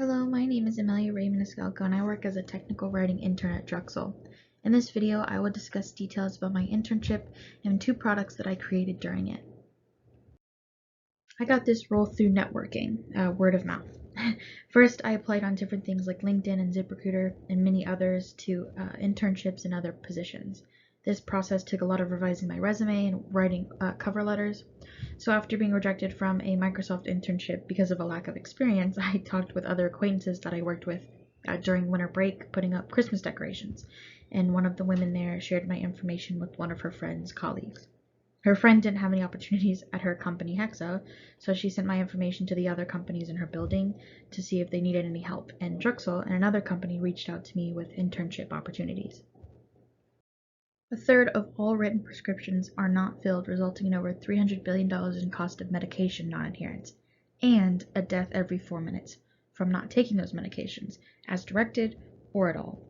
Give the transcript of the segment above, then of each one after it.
Hello, my name is Emelia Miniscalco and I work as a technical writing intern at DruXal. In this video, I will discuss details about my internship and 2 products that I created during it. I got this role through networking, word of mouth. First, I applied on different things like LinkedIn and ZipRecruiter and many others to internships and other positions. This process took a lot of revising my resume and writing cover letters. So after being rejected from a Microsoft internship because of a lack of experience, I talked with other acquaintances that I worked with during winter break putting up Christmas decorations, and one of the women there shared my information with one of her friend's colleagues. Her friend didn't have any opportunities at her company, Hexa, so she sent my information to the other companies in her building to see if they needed any help, and DruXal and another company reached out to me with internship opportunities. A third of all written prescriptions are not filled, resulting in over $300 billion in cost of medication non-adherence, and a death every 4 minutes from not taking those medications, as directed or at all.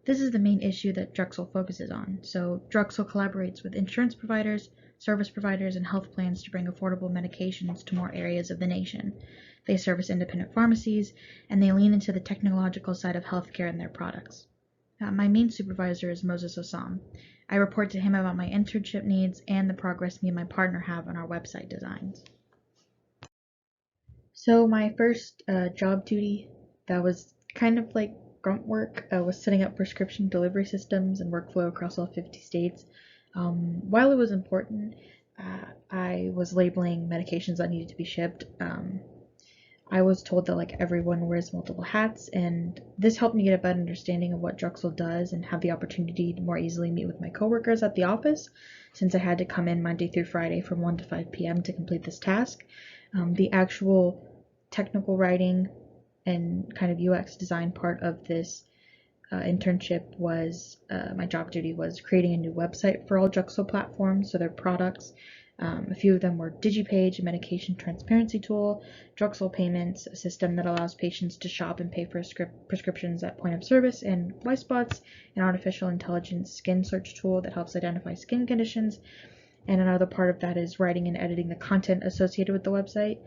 This is the main issue that DruXal focuses on, so DruXal collaborates with insurance providers, service providers, and health plans to bring affordable medications to more areas of the nation. They service independent pharmacies, and they lean into the technological side of healthcare and their products. My main supervisor is Moses Osam. I report to him about my internship needs and the progress me and my partner have on our website designs. So my first job duty, that was kind of like grunt work, was setting up prescription delivery systems and workflow across all 50 states. While it was important, I was labeling medications that needed to be shipped. I was told that like everyone wears multiple hats, and this helped me get a better understanding of what DruXal does and have the opportunity to more easily meet with my coworkers at the office, since I had to come in Monday through Friday from 1 to 5 p.m. to complete this task. The actual technical writing and kind of UX design part of this internship was my job duty was creating a new website for all DruXal platforms, so their products. A few of them were DigiPage, a medication transparency tool, DruXal Payments, a system that allows patients to shop and pay for prescriptions at point of service, and Y-Spots, an artificial intelligence skin search tool that helps identify skin conditions. And another part of that is writing and editing the content associated with the website.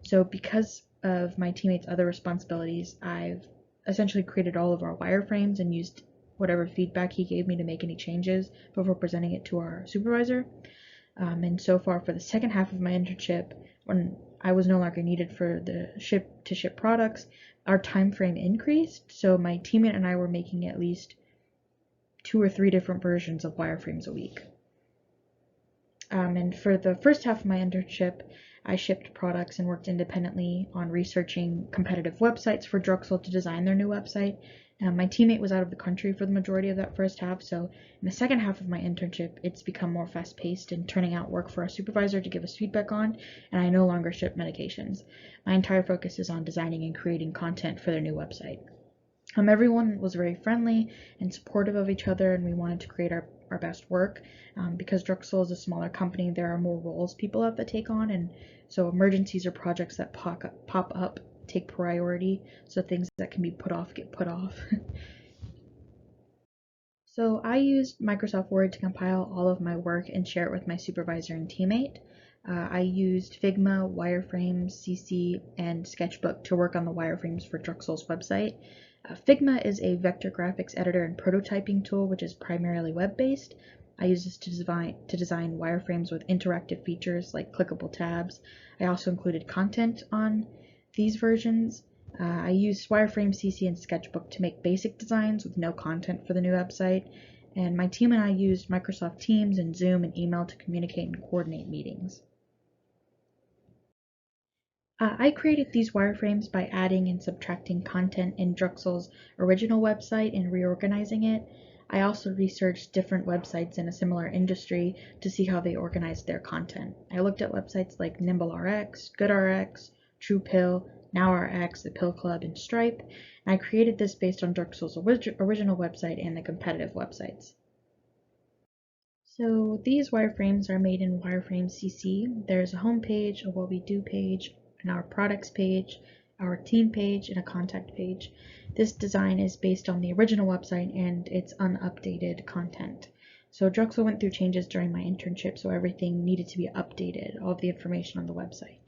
So because of my teammates' other responsibilities, I've essentially created all of our wireframes and used whatever feedback he gave me to make any changes before presenting it to our supervisor. And so far for the second half of my internship, when I was no longer needed for the ship-to-ship products, our time frame increased, so my teammate and I were making at least 2 or 3 different versions of wireframes a week. And for the first half of my internship, I shipped products and worked independently on researching competitive websites for DruXal to design their new website. My teammate was out of the country for the majority of that first half, so in the second half of my internship, it's become more fast-paced and turning out work for our supervisor to give us feedback on, and I no longer ship medications. My entire focus is on designing and creating content for their new website. Everyone was very friendly and supportive of each other, and we wanted to create our best work. Because DruXal is a smaller company, there are more roles people have to take on, and so emergencies or projects that pop up take priority, so things that can be put off get put off. So I used Microsoft Word to compile all of my work and share it with my supervisor and teammate. I used Figma, wireframes, CC, and Sketchbook to work on the wireframes for DruXal's website. Figma is a vector graphics editor and prototyping tool which is primarily web-based. I use this to design wireframes with interactive features like clickable tabs. I also included content on these versions. I used Wireframe, CC, and Sketchbook to make basic designs with no content for the new website, and my team and I used Microsoft Teams and Zoom and email to communicate and coordinate meetings. I created these wireframes by adding and subtracting content in DruXal's original website and reorganizing it. I also researched different websites in a similar industry to see how they organized their content. I looked at websites like NimbleRx, GoodRx, TruePill, NowRx, the Pill Club, and Stripe, and I created this based on DruXal's original website and the competitive websites. So these wireframes are made in Wireframe CC. There's a home page, a What We Do page, and our products page, our team page, and a contact page. This design is based on the original website and its unupdated content. So DruXal went through changes during my internship, so everything needed to be updated, all of the information on the website.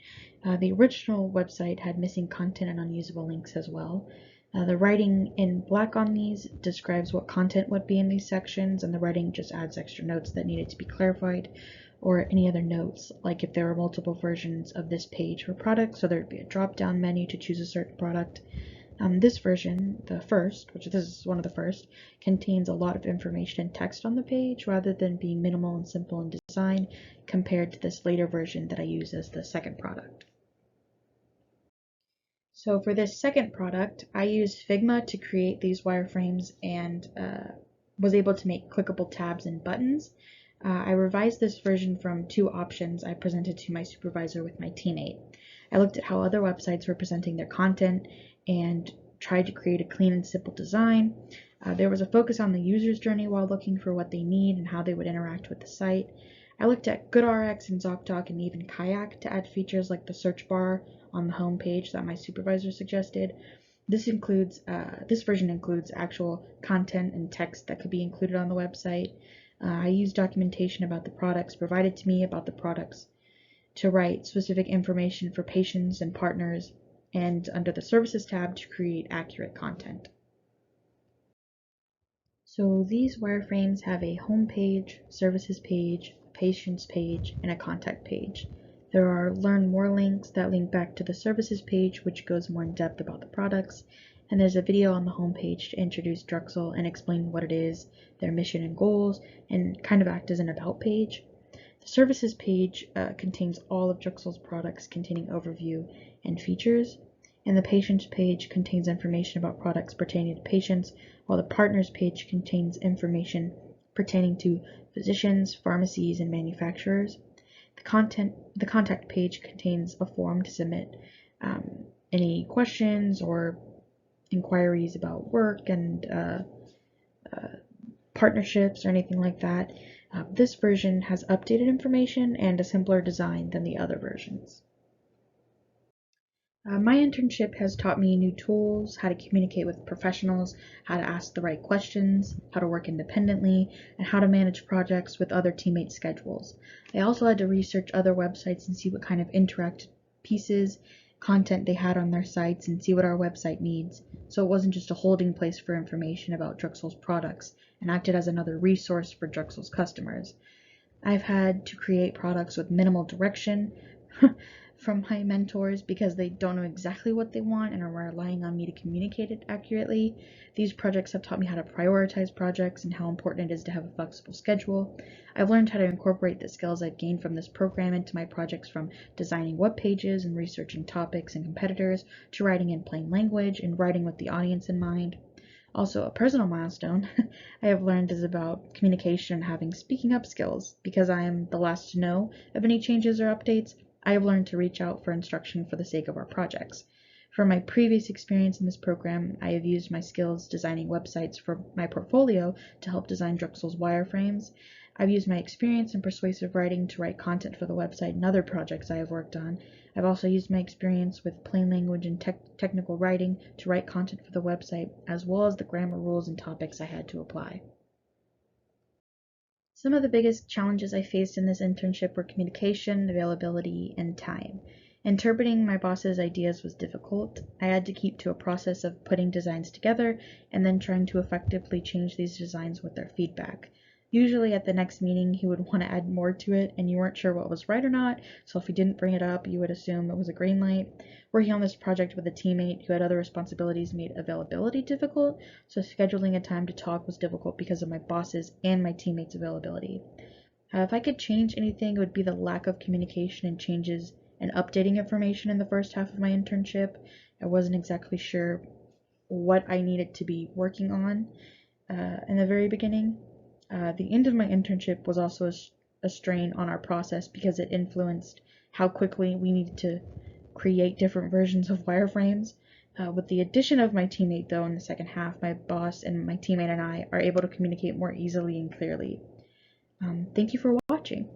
The original website had missing content and unusable links as well. The writing in black on these describes what content would be in these sections, and the writing just adds extra notes that needed to be clarified, or any other notes, like if there were multiple versions of this page for products, so there would be a drop-down menu to choose a certain product. This version, the first, which this is one of the first, contains a lot of information and text on the page rather than being minimal and simple in design compared to this later version that I use as the second product. So for this second product, I used Figma to create these wireframes and was able to make clickable tabs and buttons. I revised this version from two options I presented to my supervisor with my teammate. I looked at how other websites were presenting their content and tried to create a clean and simple design. There was a focus on the user's journey while looking for what they need and how they would interact with the site. I looked at GoodRx and ZocDoc and even Kayak to add features like the search bar on the home page that my supervisor suggested. This version includes actual content and text that could be included on the website. I used documentation about the products provided to me about the products to write specific information for patients and partners, and under the Services tab to create accurate content. So these wireframes have a home page, services page, a patients page, and a contact page. There are learn more links that link back to the services page, which goes more in depth about the products, and there's a video on the home page to introduce DruXal and explain what it is, their mission and goals, and kind of act as an about page. The services page contains all of DruXal's products containing overview and features, and the patients page contains information about products pertaining to patients, while the partners page contains information pertaining to physicians, pharmacies, and manufacturers. The contact page contains a form to submit any questions or inquiries about work and partnerships or anything like that. This version has updated information and a simpler design than the other versions. My internship has taught me new tools, how to communicate with professionals, how to ask the right questions, how to work independently, and how to manage projects with other teammates' schedules. I also had to research other websites and see what kind of interactive pieces, content they had on their sites, and see what our website needs, so it wasn't just a holding place for information about DruXal's products and acted as another resource for DruXal's customers. I've had to create products with minimal direction from my mentors because they don't know exactly what they want and are relying on me to communicate it accurately. These projects have taught me how to prioritize projects and how important it is to have a flexible schedule. I've learned how to incorporate the skills I've gained from this program into my projects, from designing web pages and researching topics and competitors to writing in plain language and writing with the audience in mind. Also, a personal milestone I have learned is about communication and having speaking up skills. Because I am the last to know of any changes or updates, I have learned to reach out for instruction for the sake of our projects. From my previous experience in this program, I have used my skills designing websites for my portfolio to help design DruXal's wireframes. I've used my experience in persuasive writing to write content for the website and other projects I have worked on. I've also used my experience with plain language and technical writing to write content for the website, as well as the grammar rules and topics I had to apply. Some of the biggest challenges I faced in this internship were communication, availability, and time. Interpreting my boss's ideas was difficult. I had to keep to a process of putting designs together and then trying to effectively change these designs with their feedback. Usually at the next meeting, he would want to add more to it, and you weren't sure what was right or not, so if he didn't bring it up, you would assume it was a green light. Working on this project with a teammate who had other responsibilities made availability difficult, so scheduling a time to talk was difficult because of my boss's and my teammates' availability. If I could change anything, it would be the lack of communication and changes and updating information in the first half of my internship. I wasn't exactly sure what I needed to be working on in the very beginning. The end of my internship was also a strain on our process because it influenced how quickly we needed to create different versions of wireframes. With the addition of my teammate, though, in the second half, my boss and my teammate and I are able to communicate more easily and clearly. Thank you for watching.